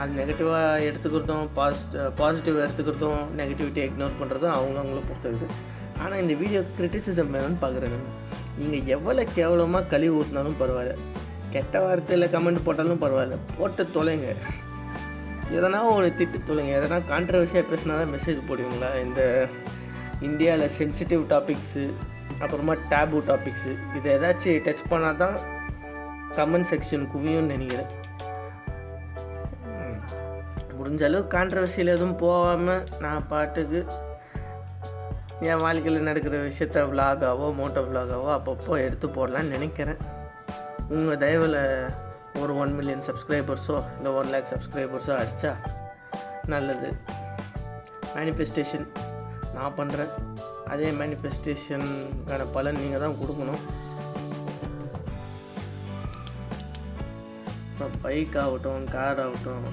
அது நெகட்டிவாக எடுத்துக்கிறதும் positive எடுத்துக்கிறதும் நெகட்டிவிட்டியை ignore பண்ணுறதும் அவங்கவுங்கள பொறுத்தது. ஆனால் இந்த வீடியோ கிரிட்டிசிசம் வேணும்னு பார்க்குறேன். நீங்கள் எவ்வளோ கேவலமாக கழுவி ஊற்றினாலும் பரவாயில்ல, கெட்ட வார்த்தையில் கமெண்ட் போட்டாலும் பரவாயில்ல, போட்டு தொலைங்க. எதனா ஒன்று திட்டு தொலைங்க. எதனா கான்ட்ரவர்சியாக பேசினா தான் மெசேஜ் போடுவீங்களா? இந்த இந்தியாவில் சென்சிட்டிவ் டாபிக்ஸு, அப்புறமா டேபு டாபிக்ஸு, இதை ஏதாச்சும் டச் பண்ணால் தான் கமெண்ட் செக்ஷன் குவியும்னு நினைக்கிறேன். முடிஞ்ச அளவு கான்ட்ரவர்சியில் எதுவும் போகாமல் நான் பாட்டுக்கு என் வாழ்க்கையில் நடக்கிற விஷயத்த விலாகாவோ மோட்டோ விலாகாவோ அப்பப்போ எடுத்து போடலான்னு நினைக்கிறேன். உங்கள் தயவில் ஒரு 1 மில்லியன் சப்ஸ்கிரைபர்ஸோ இல்லை 1 லேக் சப்ஸ்கிரைபர்ஸோ அடித்தா நல்லது. மேனிஃபெஸ்டேஷன் நான் பண்ணுறேன், அதே மேனிஃபெஸ்டேஷனுக்கான பலன் நீங்கள் தான் கொடுக்கணும். இப்போ பைக் ஆகட்டும், கார் ஆகட்டும்,